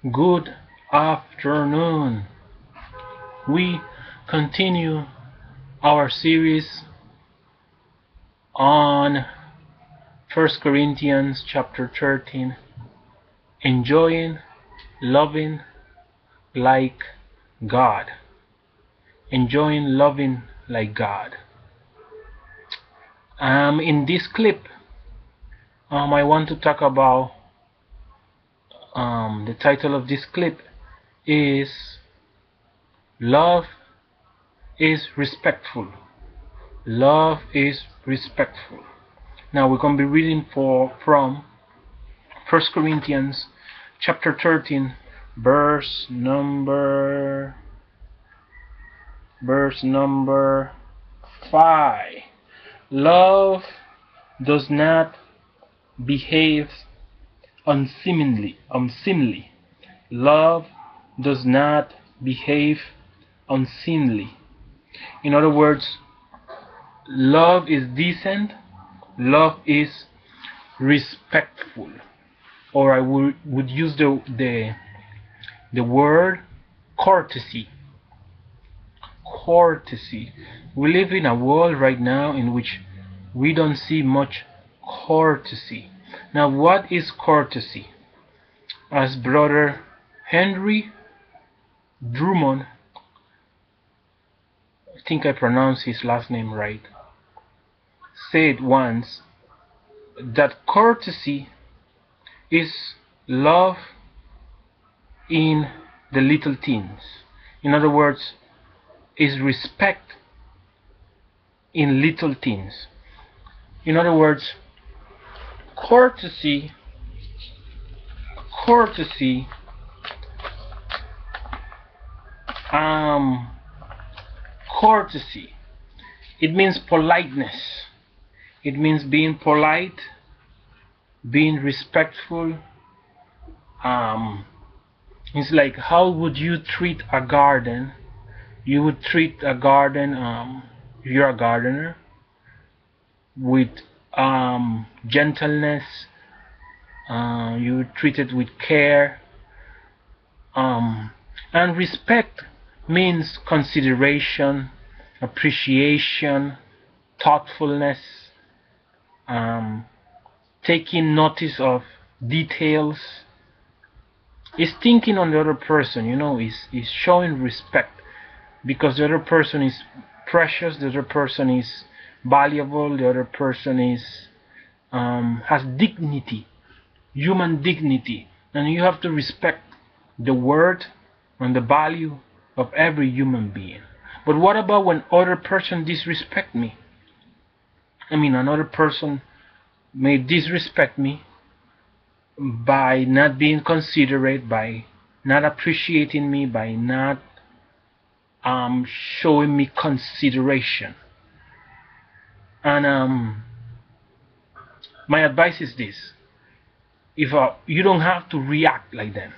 Good afternoon. We continue our series on 1 Corinthians chapter 13, enjoying, loving like God. Enjoying, loving like God. In this clip, I want to talk about the title of this clip is Love is Respectful. Love is respectful. Now we're going to be reading from 1 Corinthians chapter 13, verse number 5. Love does not behave unseemly. Love does not behave unseemly. In other words, love is decent, love is respectful. Or I would use the word courtesy. Courtesy. We live in a world right now in which we don't see much courtesy. Now, what is courtesy? As Brother Henry Drummond, I think I pronounced his last name right, said once, that courtesy is love in the little things. In other words, is respect in little things. In other words, courtesy it means politeness. It means being polite, being respectful. It's like, how would you treat a garden? You would treat a garden, if you're a gardener, with gentleness. You would treat it with care. And respect means consideration, appreciation, thoughtfulness, taking notice of details. Is thinking on the other person, is showing respect, because the other person is precious, the other person is valuable, the other person is has dignity, human dignity, and you have to respect the worth and the value of every human being. But what about when other person disrespect me? Another person may disrespect me by not being considerate, by not appreciating me, by not showing me consideration. And my advice is this: if you don't have to react like them,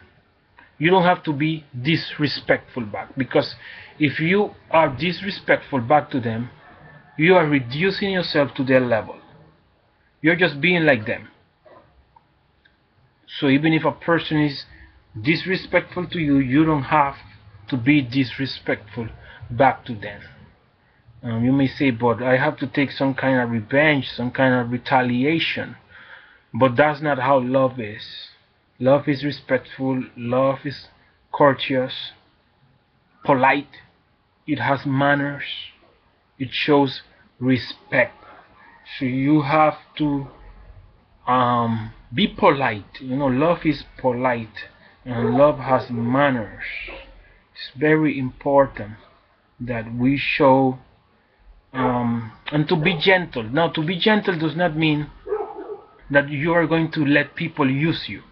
you don't have to be disrespectful back, because if you are disrespectful back to them, you are reducing yourself to their level. You're just being like them. So even if a person is disrespectful to you, you don't have to be disrespectful back to them. You may say, but I have to take some kind of revenge, some kind of retaliation. But that's not how love is. Love is respectful, love is courteous, polite, it has manners, it shows respect. So you have to be polite. Love is polite, and love has manners. It's very important that we show, and to be gentle. Now, to be gentle does not mean that you are going to let people use you.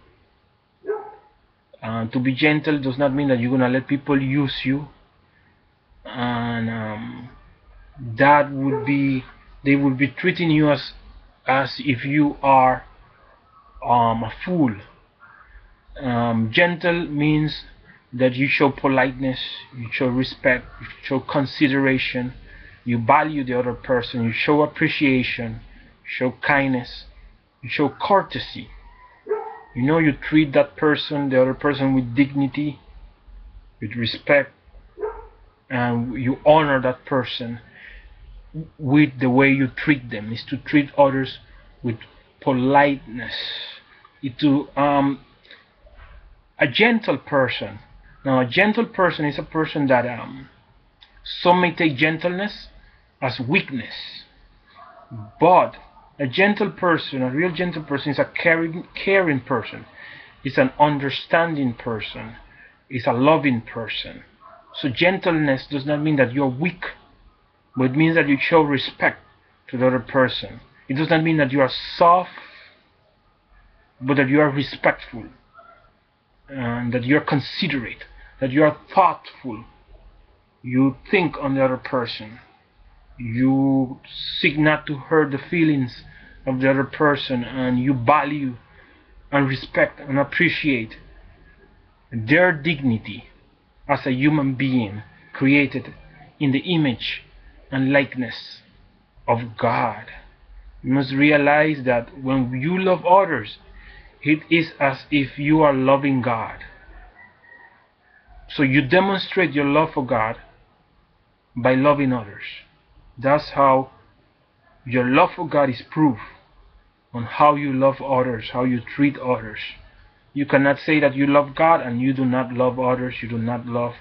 To be gentle does not mean that you're going to let people use you, and that would be, they would be treating you as if you are a fool. Gentle means that you show politeness, you show respect, you show consideration, you value the other person, you show appreciation, you show kindness, you show courtesy. You treat that person, the other person, with dignity, with respect, and you honor that person with the way you treat them. Is to treat others with politeness. A gentle person. Now, a gentle person is a person that some may take gentleness as weakness, but a gentle person, a real gentle person, is a caring person. It's an understanding person. It's a loving person. So gentleness does not mean that you're weak, but it means that you show respect to the other person. It does not mean that you are soft, but that you are respectful, and that you are considerate, that you are thoughtful. You think on the other person. You seek not to hurt the feelings of the other person, and you value and respect and appreciate their dignity as a human being created in the image and likeness of God. You must realize that when you love others, it is as if you are loving God. So you demonstrate your love for God by loving others. That's how your love for God is proof on how you love others, how you treat others. You cannot say that you love God and you do not love others. You do not love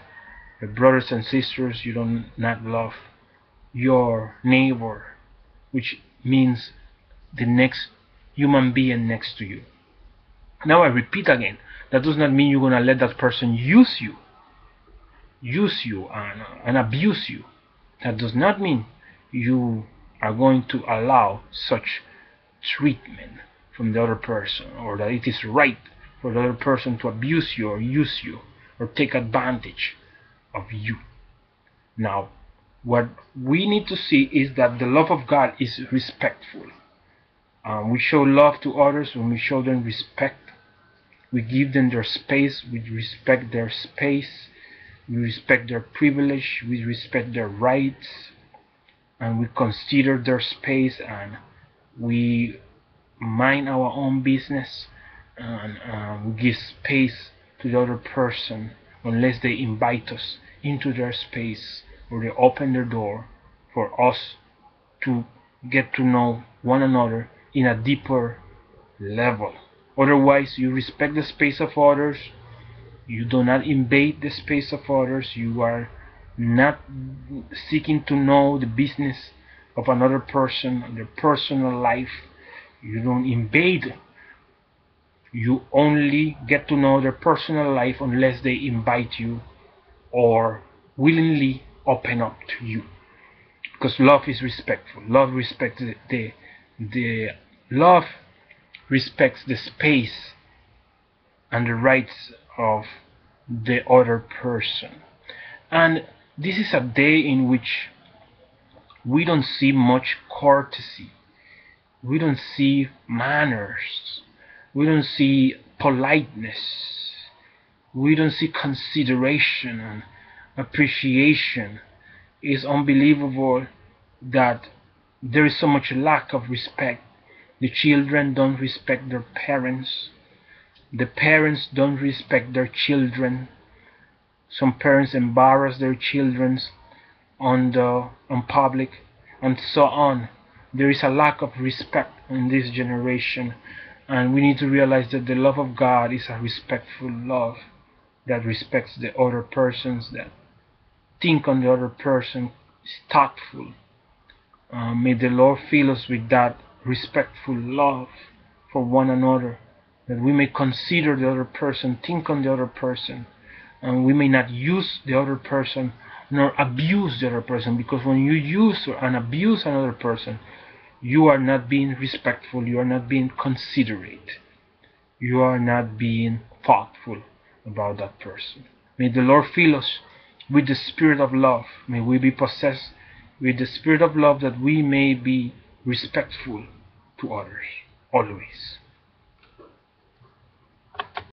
your brothers and sisters. You do not love your neighbor, which means the next human being next to you. Now I repeat again, that does not mean you're going to let that person use you and abuse you. That does not mean you are going to allow such treatment from the other person, or that it is right for the other person to abuse you or use you or take advantage of you. Now, what we need to see is that the love of God is respectful. We show love to others when we show them respect. We give them their space, we respect their space, we respect their privilege, we respect their rights, and we consider their space, and we mind our own business, and we give space to the other person unless they invite us into their space or they open their door for us to get to know one another in a deeper level. Otherwise, you respect the space of others, you do not invade the space of others, you are not seeking to know the business of another person, their personal life. You don't invade. You only get to know their personal life unless they invite you or willingly open up to you. Because love is respectful. Love respects the love respects the space and the rights of the other person. And this is a day in which we don't see much courtesy. We don't see manners. We don't see politeness. We don't see consideration and appreciation. It's unbelievable that there is so much lack of respect. The children don't respect their parents. The parents don't respect their children. Some parents embarrass their children on public, and so on. There is a lack of respect in this generation, and we need to realize that the love of God is a respectful love that respects the other persons, that think on the other person, is thoughtful. May the Lord fill us with that respectful love for one another, that we may consider the other person, think on the other person, and we may not use the other person nor abuse the other person, because when you use and abuse another person, you are not being respectful, you are not being considerate, you are not being thoughtful about that person. May the Lord fill us with the spirit of love. May we be possessed with the spirit of love, that we may be respectful to others always.